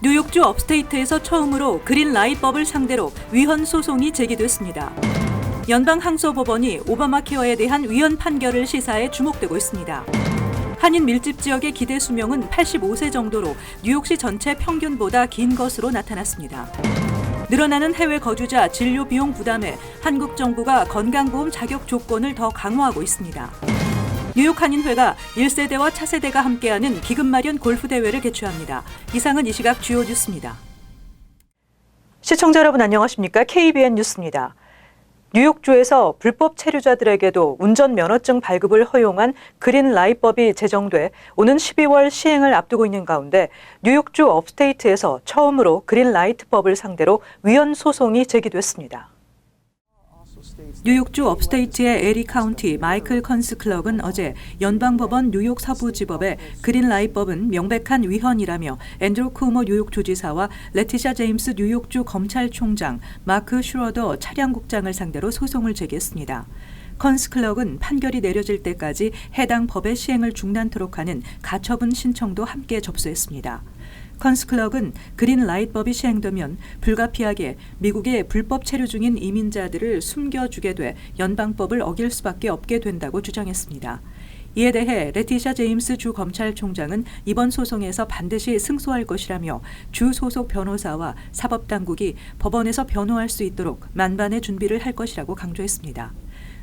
뉴욕주 업스테이트에서 처음으로 그린라이트법을 상대로 위헌 소송이 제기됐습니다. 연방항소법원이 오바마 케어에 대한 위헌 판결을 시사해 주목되고 있습니다. 한인 밀집 지역의 기대 수명은 85세 정도로 뉴욕시 전체 평균보다 긴 것으로 나타났습니다. 늘어나는 해외 거주자 진료 비용 부담에 한국 정부가 건강보험 자격 조건을 더 강화하고 있습니다. 뉴욕 한인회가 1세대와 차세대가 함께하는 기금 마련 골프 대회를 개최합니다. 이상은 이 시각 주요 뉴스입니다. 시청자 여러분 안녕하십니까? KBN 뉴스입니다. 뉴욕주에서 불법 체류자들에게도 운전면허증 발급을 허용한 그린라이트법이 제정돼 오는 12월 시행을 앞두고 있는 가운데 뉴욕주 업스테이트에서 처음으로 그린라이트법을 상대로 위헌 소송이 제기됐습니다. 뉴욕주 업스테이트의 에리 카운티 마이클 컨스 클럭은 어제 연방법원 뉴욕 서부지법에 그린라이트법은 명백한 위헌이라며 앤드루 쿠오모 뉴욕주지사와 레티샤 제임스 뉴욕주 검찰총장, 마크 슈러더 차량국장을 상대로 소송을 제기했습니다. 컨스 클럭은 판결이 내려질 때까지 해당 법의 시행을 중단토록 하는 가처분 신청도 함께 접수했습니다. 컨스 클럭은 그린라이트법이 시행되면 불가피하게 미국에 불법 체류 중인 이민자들을 숨겨주게 돼 연방법을 어길 수밖에 없게 된다고 주장했습니다. 이에 대해 레티샤 제임스 주 검찰총장은 이번 소송에서 반드시 승소할 것이라며 주 소속 변호사와 사법당국이 법원에서 변호할 수 있도록 만반의 준비를 할 것이라고 강조했습니다.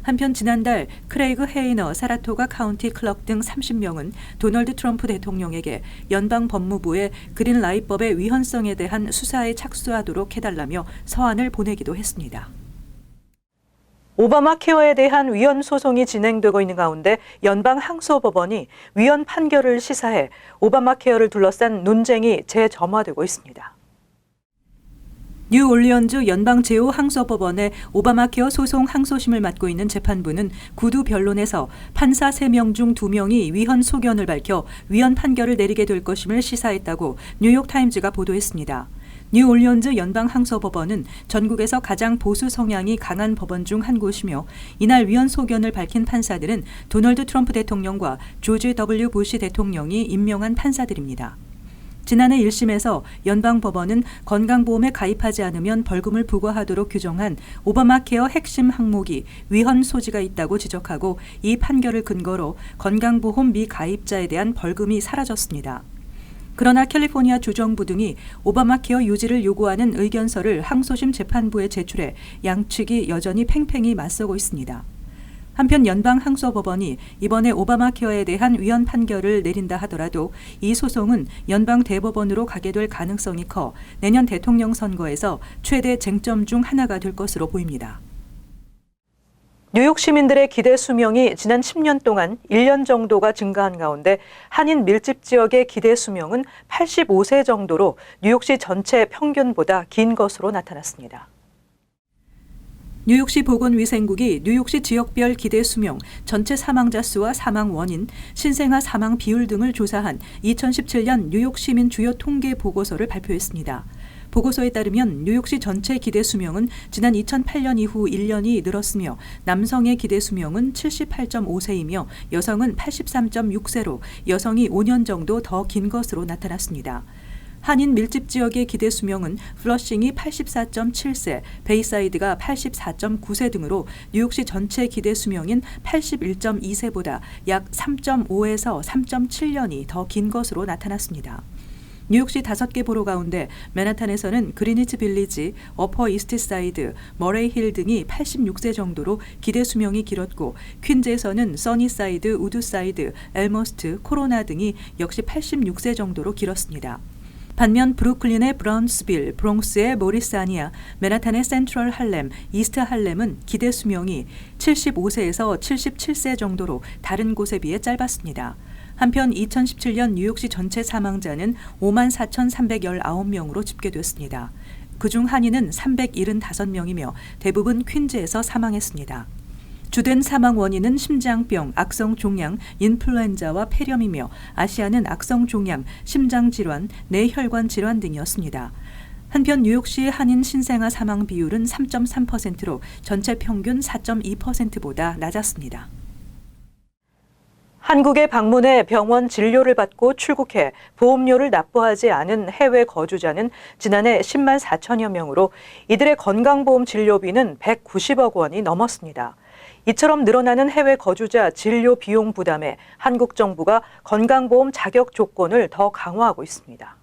한편 지난달 크레이그 헤이너 사라토가 카운티 클럭 등 30명은 도널드 트럼프 대통령에게 연방 법무부에 그린라이트법의 위헌성에 대한 수사에 착수하도록 해달라며 서한을 보내기도 했습니다. 오바마 케어에 대한 위헌 소송이 진행되고 있는 가운데 연방항소법원이 위헌 판결을 시사해 오바마 케어를 둘러싼 논쟁이 재점화되고 있습니다. 뉴올리언주 연방제후항소법원의 오바마 케어 소송 항소심을 맡고 있는 재판부는 구두 변론에서 판사 3명 중 2명이 위헌 소견을 밝혀 위헌 판결을 내리게 될 것임을 시사했다고 뉴욕타임즈가 보도했습니다. 뉴올리언즈 연방항소법원은 전국에서 가장 보수 성향이 강한 법원 중 한 곳이며 이날 위헌 소견을 밝힌 판사들은 도널드 트럼프 대통령과 조지 W. 부시 대통령이 임명한 판사들입니다. 지난해 1심에서 연방법원은 건강보험에 가입하지 않으면 벌금을 부과하도록 규정한 오바마 케어 핵심 항목이 위헌 소지가 있다고 지적하고 이 판결을 근거로 건강보험 미가입자에 대한 벌금이 사라졌습니다. 그러나 캘리포니아 주정부 등이 오바마 케어 유지를 요구하는 의견서를 항소심 재판부에 제출해 양측이 여전히 팽팽히 맞서고 있습니다. 한편 연방항소법원이 이번에 오바마 케어에 대한 위헌 판결을 내린다 하더라도 이 소송은 연방 대법원으로 가게 될 가능성이 커 내년 대통령 선거에서 최대 쟁점 중 하나가 될 것으로 보입니다. 뉴욕 시민들의 기대 수명이 지난 10년 동안 1년 정도가 증가한 가운데 한인 밀집 지역의 기대 수명은 85세 정도로 뉴욕시 전체 평균보다 긴 것으로 나타났습니다. 뉴욕시 보건위생국이 뉴욕시 지역별 기대 수명, 전체 사망자 수와 사망 원인, 신생아 사망 비율 등을 조사한 2017년 뉴욕 시민 주요 통계 보고서를 발표했습니다. 보고서에 따르면 뉴욕시 전체 기대 수명은 지난 2008년 이후 1년이 늘었으며 남성의 기대 수명은 78.5세이며 여성은 83.6세로 여성이 5년 정도 더 긴 것으로 나타났습니다. 한인 밀집 지역의 기대 수명은 플러싱이 84.7세, 베이사이드가 84.9세 등으로 뉴욕시 전체 기대 수명인 81.2세보다 약 3.5에서 3.7년이 더 긴 것으로 나타났습니다. 뉴욕시 5개 보로 가운데 맨하탄에서는 그리니치 빌리지, 어퍼 이스트 사이드, 머레이 힐 등이 86세 정도로 기대 수명이 길었고 퀸즈에서는 써니사이드, 우드사이드, 엘머스트, 코로나 등이 역시 86세 정도로 길었습니다. 반면 브루클린의 브라운스빌, 브롱스의 모리사니아, 맨하탄의 센트럴 할렘, 이스트 할렘은 기대 수명이 75세에서 77세 정도로 다른 곳에 비해 짧았습니다. 한편 2017년 뉴욕시 전체 사망자는 54,319명으로 집계됐습니다. 그중 한인은 375명이며 대부분 퀸즈에서 사망했습니다. 주된 사망 원인은 심장병, 악성종양, 인플루엔자와 폐렴이며 아시아는 악성종양, 심장질환, 뇌혈관 질환 등이었습니다. 한편 뉴욕시 한인 신생아 사망 비율은 3.3%로 전체 평균 4.2%보다 낮았습니다. 한국에 방문해 병원 진료를 받고 출국해 보험료를 납부하지 않은 해외 거주자는 지난해 10만 4천여 명으로 이들의 건강보험 진료비는 190억 원이 넘었습니다. 이처럼 늘어나는 해외 거주자 진료 비용 부담에 한국 정부가 건강보험 자격 조건을 더 강화하고 있습니다.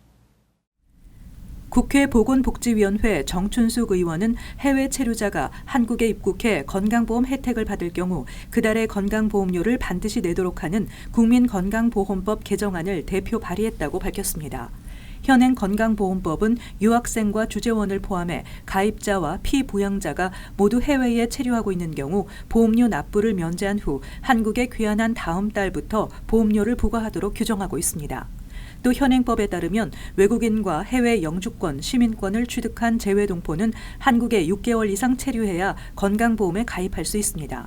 국회 보건복지위원회 정춘숙 의원은 해외 체류자가 한국에 입국해 건강보험 혜택을 받을 경우 그달의 건강보험료를 반드시 내도록 하는 국민건강보험법 개정안을 대표 발의했다고 밝혔습니다. 현행 건강보험법은 유학생과 주재원을 포함해 가입자와 피부양자가 모두 해외에 체류하고 있는 경우 보험료 납부를 면제한 후 한국에 귀환한 다음 달부터 보험료를 부과하도록 규정하고 있습니다. 또 현행법에 따르면 외국인과 해외 영주권, 시민권을 취득한 재외동포는 한국에 6개월 이상 체류해야 건강보험에 가입할 수 있습니다.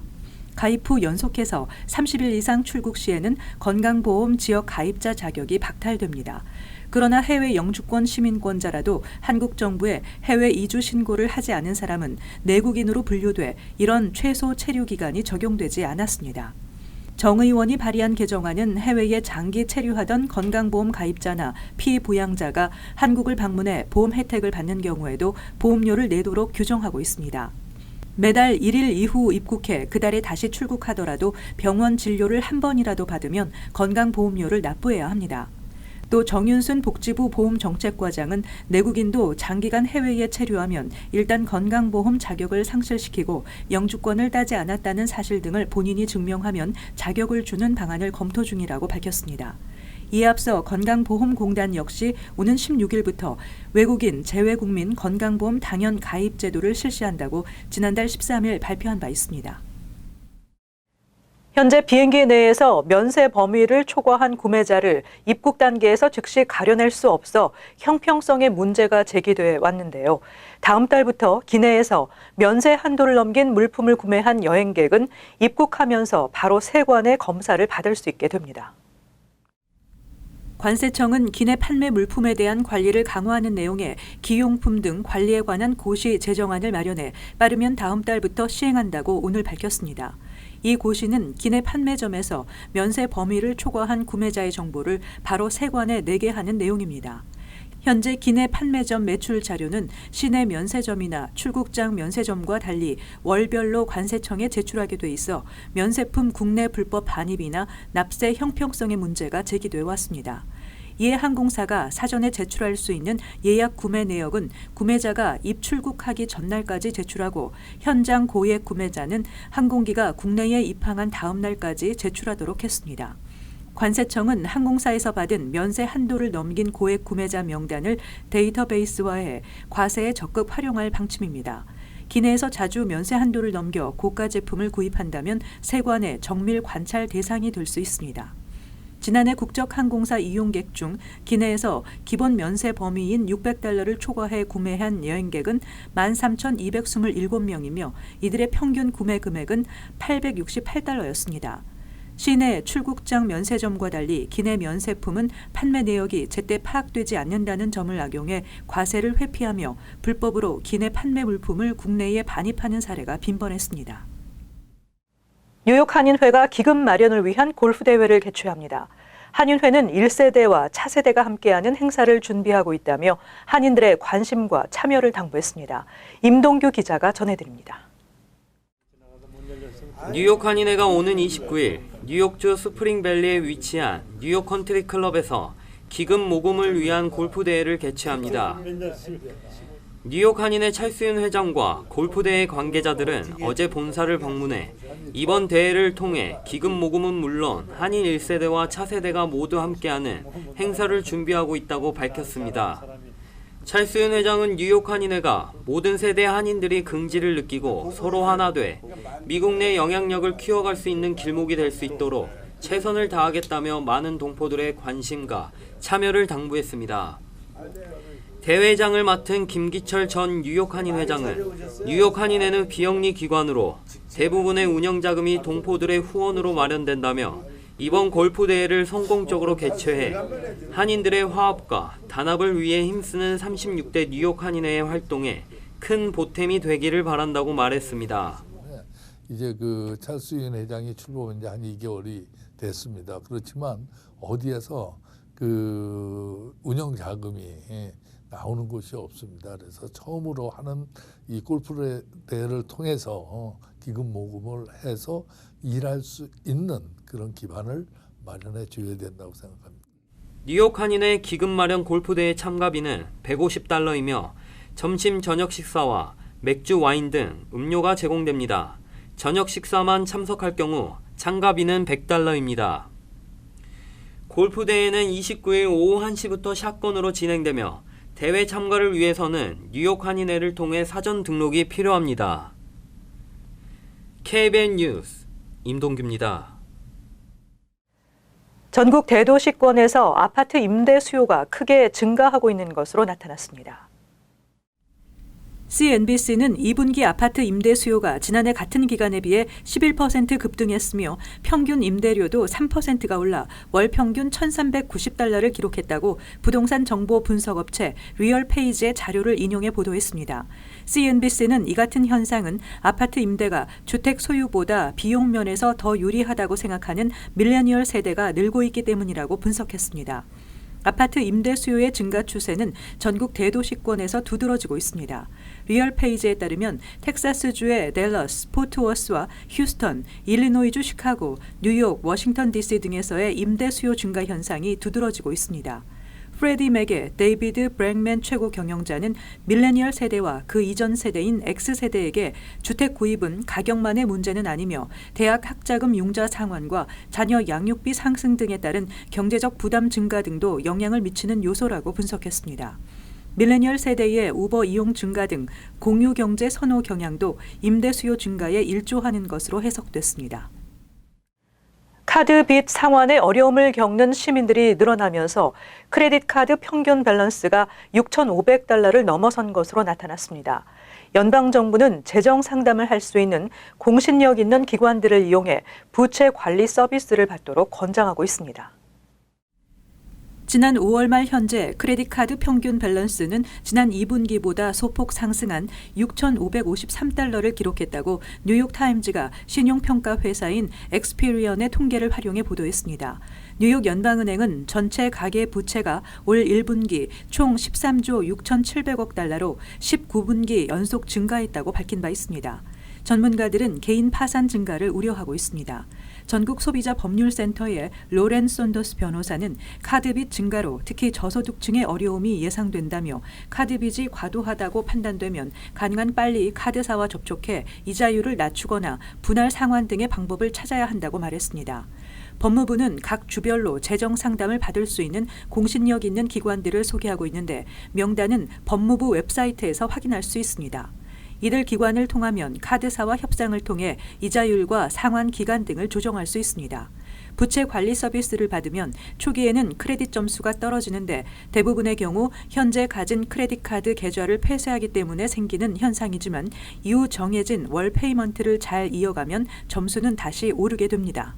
가입 후 연속해서 30일 이상 출국 시에는 건강보험 지역 가입자 자격이 박탈됩니다. 그러나 해외 영주권 시민권자라도 한국 정부에 해외 이주 신고를 하지 않은 사람은 내국인으로 분류돼 이런 최소 체류 기간이 적용되지 않았습니다. 정 의원이 발의한 개정안은 해외에 장기 체류하던 건강보험 가입자나 피부양자가 한국을 방문해 보험 혜택을 받는 경우에도 보험료를 내도록 규정하고 있습니다. 매달 1일 이후 입국해 그달에 다시 출국하더라도 병원 진료를 한 번이라도 받으면 건강보험료를 납부해야 합니다. 또 정윤순 복지부 보험정책과장은 내국인도 장기간 해외에 체류하면 일단 건강보험 자격을 상실시키고 영주권을 따지 않았다는 사실 등을 본인이 증명하면 자격을 주는 방안을 검토 중이라고 밝혔습니다. 이에 앞서 건강보험공단 역시 오는 16일부터 외국인 재외국민 건강보험 당연 가입 제도를 실시한다고 지난달 13일 발표한 바 있습니다. 현재 비행기 내에서 면세 범위를 초과한 구매자를 입국 단계에서 즉시 가려낼 수 없어 형평성의 문제가 제기돼 왔는데요. 다음 달부터 기내에서 면세 한도를 넘긴 물품을 구매한 여행객은 입국하면서 바로 세관의 검사를 받을 수 있게 됩니다. 관세청은 기내 판매 물품에 대한 관리를 강화하는 내용의 기용품 등 관리에 관한 고시 제정안을 마련해 빠르면 다음 달부터 시행한다고 오늘 밝혔습니다. 이 고시는 기내 판매점에서 면세 범위를 초과한 구매자의 정보를 바로 세관에 내게 하는 내용입니다. 현재 기내 판매점 매출 자료는 시내 면세점이나 출국장 면세점과 달리 월별로 관세청에 제출하게 돼 있어 면세품 국내 불법 반입이나 납세 형평성의 문제가 제기돼 왔습니다. 이에 항공사가 사전에 제출할 수 있는 예약 구매 내역은 구매자가 입출국하기 전날까지 제출하고 현장 고액 구매자는 항공기가 국내에 입항한 다음 날까지 제출하도록 했습니다. 관세청은 항공사에서 받은 면세 한도를 넘긴 고액 구매자 명단을 데이터베이스화해 과세에 적극 활용할 방침입니다. 기내에서 자주 면세 한도를 넘겨 고가 제품을 구입한다면 세관의 정밀 관찰 대상이 될 수 있습니다. 지난해 국적항공사 이용객 중 기내에서 기본 면세 범위인 $600를 초과해 구매한 여행객은 13,227명이며 이들의 평균 구매 금액은 $868였습니다. 시내 출국장 면세점과 달리 기내 면세품은 판매 내역이 제때 파악되지 않는다는 점을 악용해 과세를 회피하며 불법으로 기내 판매 물품을 국내에 반입하는 사례가 빈번했습니다. 뉴욕 한인회가 기금 마련을 위한 골프 대회를 개최합니다. 한인회는 1세대와 차세대가 함께하는 행사를 준비하고 있다며 한인들의 관심과 참여를 당부했습니다. 임동규 기자가 전해드립니다. 뉴욕 한인회가 오는 29일 뉴욕주 스프링밸리에 위치한 뉴욕 컨트리 클럽에서 기금 모금을 위한 골프 대회를 개최합니다. 뉴욕 한인회 찰스윤 회장과 골프대회 관계자들은 어제 본사를 방문해 이번 대회를 통해 기금 모금은 물론 한인 1세대와 차세대가 모두 함께하는 행사를 준비하고 있다고 밝혔습니다. 찰스윤 회장은 뉴욕 한인회가 모든 세대 한인들이 긍지를 느끼고 서로 하나 돼 미국 내 영향력을 키워갈 수 있는 길목이 될 수 있도록 최선을 다하겠다며 많은 동포들의 관심과 참여를 당부했습니다. 대회장을 맡은 김기철 전 뉴욕 한인 회장은 뉴욕 한인회는 비영리 기관으로 대부분의 운영 자금이 동포들의 후원으로 마련된다며 이번 골프 대회를 성공적으로 개최해 한인들의 화합과 단합을 위해 힘쓰는 36대 뉴욕 한인회의 활동에 큰 보탬이 되기를 바란다고 말했습니다. 이제 그 찰스윤 회장이 출범한 지 한 2개월이 됐습니다. 그렇지만 어디에서 그 운영 자금이 나오는 곳이 없습니다. 그래서 처음으로 하는 이 골프 대회를 통해서 기금 모금을 해서 일할 수 있는 그런 기반을 마련해 줘야 된다고 생각합니다. 뉴욕 한인의 기금 마련 골프대회 참가비는 $150이며 점심 저녁 식사와 맥주, 와인 등 음료가 제공됩니다. 저녁 식사만 참석할 경우 참가비는 $100입니다. 골프대회는 29일 오후 1시부터 샷건으로 진행되며 대회 참가를 위해서는 뉴욕 한인회를 통해 사전 등록이 필요합니다. KBN 뉴스 임동규입니다. 전국 대도시권에서 아파트 임대 수요가 크게 증가하고 있는 것으로 나타났습니다. CNBC는 2분기 아파트 임대 수요가 지난해 같은 기간에 비해 11% 급등했으며 평균 임대료도 3%가 올라 월 평균 $1,390를 기록했다고 부동산 정보 분석업체 리얼페이지의 자료를 인용해 보도했습니다. CNBC는 이 같은 현상은 아파트 임대가 주택 소유보다 비용 면에서 더 유리하다고 생각하는 밀레니얼 세대가 늘고 있기 때문이라고 분석했습니다. 아파트 임대 수요의 증가 추세는 전국 대도시권에서 두드러지고 있습니다. 리얼페이지에 따르면 텍사스주의 댈러스, 포트워스와 휴스턴, 일리노이주 시카고, 뉴욕, 워싱턴 DC 등에서의 임대 수요 증가 현상이 두드러지고 있습니다. 프레디 맥의 데이비드 브랭맨 최고 경영자는 밀레니얼 세대와 그 이전 세대인 X세대에게 주택 구입은 가격만의 문제는 아니며 대학 학자금 융자 상환과 자녀 양육비 상승 등에 따른 경제적 부담 증가 등도 영향을 미치는 요소라고 분석했습니다. 밀레니얼 세대의 우버 이용 증가 등 공유 경제 선호 경향도 임대 수요 증가에 일조하는 것으로 해석됐습니다. 카드 빚 상환에 어려움을 겪는 시민들이 늘어나면서 크레딧 카드 평균 밸런스가 $6,500를 넘어선 것으로 나타났습니다. 연방정부는 재정 상담을 할 수 있는 공신력 있는 기관들을 이용해 부채 관리 서비스를 받도록 권장하고 있습니다. 지난 5월 말 현재 크레딧 카드 평균 밸런스는 지난 2분기보다 소폭 상승한 $6,553를 기록했다고 뉴욕타임즈가 신용평가 회사인 엑스피리언의 통계를 활용해 보도했습니다. 뉴욕 연방은행은 전체 가계 부채가 올 1분기 총 $13조 6,700억 달러로 19분기 연속 증가했다고 밝힌 바 있습니다. 전문가들은 개인 파산 증가를 우려하고 있습니다. 전국 소비자 법률센터의 로렌 손더스 변호사는 카드빚 증가로 특히 저소득층의 어려움이 예상된다며 카드빚이 과도하다고 판단되면 가능한 빨리 카드사와 접촉해 이자율을 낮추거나 분할 상환 등의 방법을 찾아야 한다고 말했습니다. 법무부는 각 주별로 재정 상담을 받을 수 있는 공신력 있는 기관들을 소개하고 있는데 명단은 법무부 웹사이트에서 확인할 수 있습니다. 이들 기관을 통하면 카드사와 협상을 통해 이자율과 상환 기간 등을 조정할 수 있습니다. 부채 관리 서비스를 받으면 초기에는 크레딧 점수가 떨어지는데 대부분의 경우 현재 가진 크레딧 카드 계좌를 폐쇄하기 때문에 생기는 현상이지만 이후 정해진 월 페이먼트를 잘 이어가면 점수는 다시 오르게 됩니다.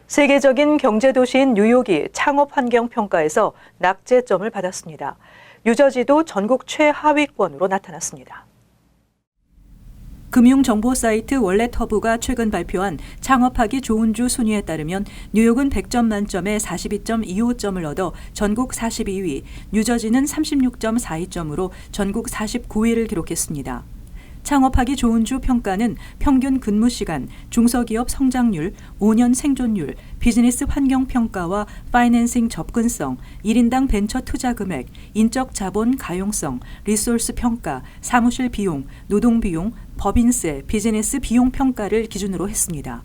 세계적인 경제도시인 뉴욕이 창업환경평가에서 낙제점을 받았습니다. 뉴저지도 전국 최하위권으로 나타났습니다. 금융정보 사이트 월렛허브가 최근 발표한 창업하기 좋은 주 순위에 따르면 뉴욕은 100점 만점에 42.25점을 얻어 전국 42위, 뉴저지는 36.42점으로 전국 49위를 기록했습니다. 창업하기 좋은 주 평가는 평균 근무 시간, 중소기업 성장률, 5년 생존율, 비즈니스 환경 평가와 파이낸싱 접근성, 1인당 벤처 투자 금액, 인적 자본 가용성, 리소스 평가, 사무실 비용, 노동 비용, 법인세, 비즈니스 비용 평가를 기준으로 했습니다.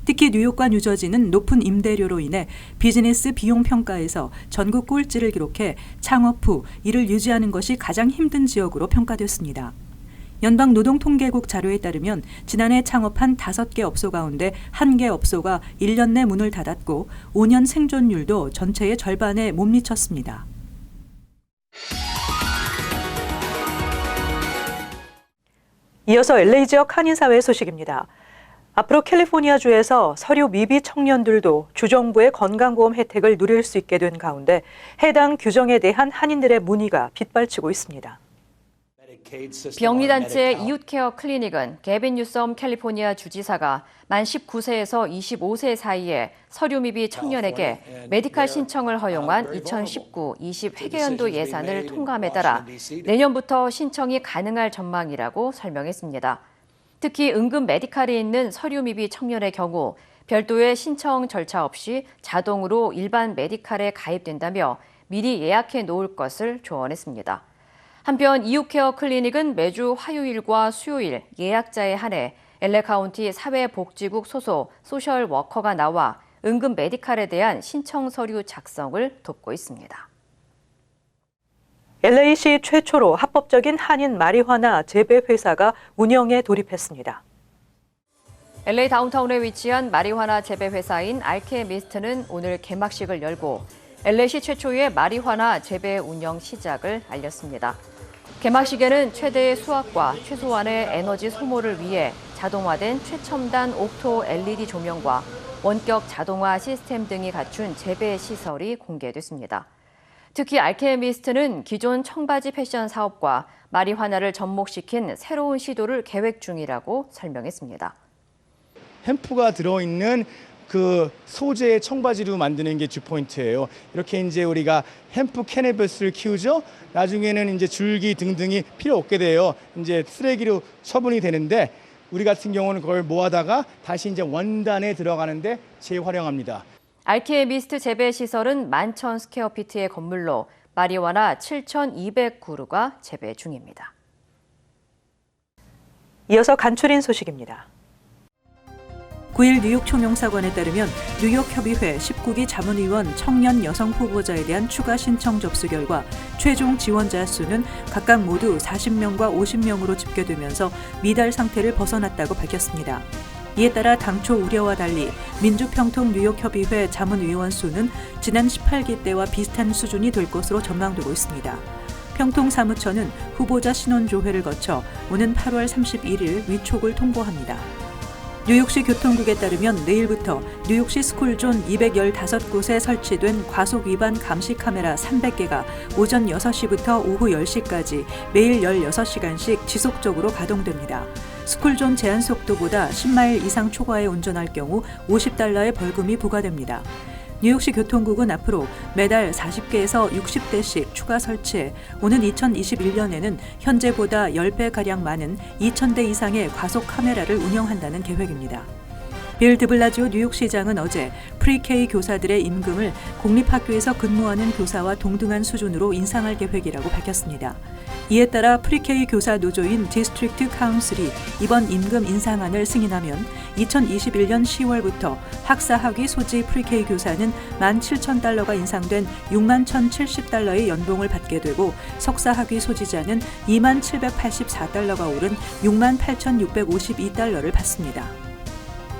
특히 뉴욕과 뉴저지는 높은 임대료로 인해 비즈니스 비용 평가에서 전국 꼴찌를 기록해 창업 후 이를 유지하는 것이 가장 힘든 지역으로 평가됐습니다. 연방노동통계국 자료에 따르면 지난해 창업한 5개 업소 가운데 1개 업소가 1년 내 문을 닫았고 5년 생존율도 전체의 절반에 못 미쳤습니다. 이어서 LA 지역 한인사회 소식입니다. 앞으로 캘리포니아주에서 서류 미비 청년들도 주정부의 건강보험 혜택을 누릴 수 있게 된 가운데 해당 규정에 대한 한인들의 문의가 빗발치고 있습니다. 병리단체 이웃케어 클리닉은 개빈 뉴섬 캘리포니아 주지사가 만 19세에서 25세 사이에 서류 미비 청년에게 메디칼 신청을 허용한 2019-20 회계연도 예산을 통과함에 따라 내년부터 신청이 가능할 전망이라고 설명했습니다. 특히 응급 메디칼이 있는 서류 미비 청년의 경우 별도의 신청 절차 없이 자동으로 일반 메디칼에 가입된다며 미리 예약해 놓을 것을 조언했습니다. 한편 이웃케어 클리닉은 매주 화요일과 수요일 예약자에 한해 LA 카운티 사회복지국 소속 소셜 워커가 나와 응급 메디칼에 대한 신청 서류 작성을 돕고 있습니다. LA시 최초로 합법적인 한인 마리화나 재배 회사가 운영에 돌입했습니다. LA 다운타운에 위치한 마리화나 재배 회사인 알케미스트는 오늘 개막식을 열고 LA시 최초의 마리화나 재배 운영 시작을 알렸습니다. 개막식에는 최대의 수확과 최소한의 에너지 소모를 위해 자동화된 최첨단 옥토 LED 조명과 원격 자동화 시스템 등이 갖춘 재배 시설이 공개됐습니다. 특히 알케미스트는 기존 청바지 패션 사업과 마리화나를 접목시킨 새로운 시도를 계획 중이라고 설명했습니다. 햄프가 들어있는 그 소재의 청바지로 만드는 게 주포인트예요. 이렇게 이제 우리가 햄프 캐너비스를 키우죠. 나중에는 이제 줄기 등등이 필요 없게 돼요. 이제 쓰레기로 처분이 되는데 우리 같은 경우는 그걸 모아다가 다시 이제 원단에 들어가는데 재활용합니다. 알케미스트 재배 시설은 11,000 스퀘어피트의 건물로 마리화나 7,200그루가 재배 중입니다. 이어서 간추린 소식입니다. 9일 뉴욕 총영사관에 따르면 뉴욕 협의회 19기 자문위원 청년 여성 후보자에 대한 추가 신청 접수 결과 최종 지원자 수는 각각 모두 40명과 50명으로 집계되면서 미달 상태를 벗어났다고 밝혔습니다. 이에 따라 당초 우려와 달리 민주평통 뉴욕협의회 자문위원 수는 지난 18기 때와 비슷한 수준이 될 것으로 전망되고 있습니다. 평통 사무처는 후보자 신원조회를 거쳐 오는 8월 31일 위촉을 통보합니다. 뉴욕시 교통국에 따르면 내일부터 뉴욕시 스쿨존 215곳에 설치된 과속 위반 감시 카메라 300개가 오전 6시부터 오후 10시까지 매일 16시간씩 지속적으로 가동됩니다. 스쿨존 제한 속도보다 10마일 이상 초과해 운전할 경우 $50의 벌금이 부과됩니다. 뉴욕시 교통국은 앞으로 매달 40개에서 60대씩 추가 설치해 오는 2021년에는 현재보다 10배가량 많은 2,000대 이상의 과속 카메라를 운영한다는 계획입니다. 빌 드블라지오 뉴욕시장은 어제 프리-K 교사들의 임금을 공립학교에서 근무하는 교사와 동등한 수준으로 인상할 계획이라고 밝혔습니다. 이에 따라 프리-K 교사 노조인 디스트릭트 카운슬이 이번 임금 인상안을 승인하면 2021년 10월부터 학사학위 소지 프리-K 교사는 $17,000가 인상된 $61,070의 연봉을 받게 되고 석사학위 소지자는 $27,84가 오른 $68,652를 받습니다.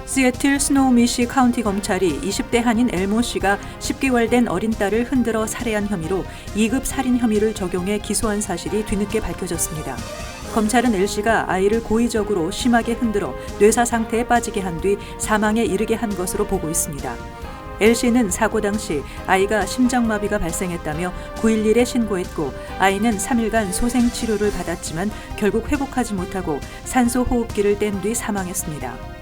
시애틀 스노우미시 카운티 검찰이 20대 한인 엘모 씨가 10개월 된 어린 딸을 흔들어 살해한 혐의로 2급 살인 혐의를 적용해 기소한 사실이 뒤늦게 밝혀졌습니다. 검찰은 엘 씨가 아이를 고의적으로 심하게 흔들어 뇌사 상태에 빠지게 한 뒤 사망에 이르게 한 것으로 보고 있습니다. 엘 씨는 사고 당시 아이가 심장마비가 발생했다며 911에 신고했고 아이는 3일간 소생치료를 받았지만 결국 회복하지 못하고 산소호흡기를 뗀 뒤 사망했습니다.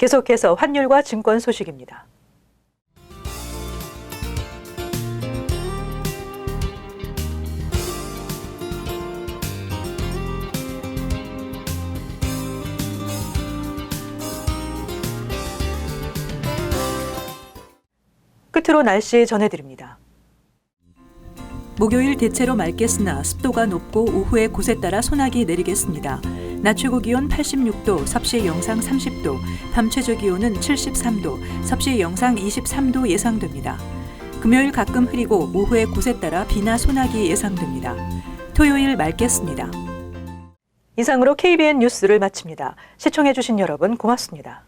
계속해서 환율과 증권 소식입니다. 끝으로 날씨 전해드립니다. 목요일 대체로 맑겠으나 습도가 높고 오후에 곳에 따라 소나기 내리겠습니다. 낮 최고 기온 86도, 섭씨 영상 30도, 밤 최저 기온은 73도, 섭씨 영상 23도 예상됩니다. 금요일 가끔 흐리고 오후에 곳에 따라 비나 소나기 예상됩니다. 토요일 맑겠습니다. 이상으로 KBN 뉴스를 마칩니다. 시청해주신 여러분 고맙습니다.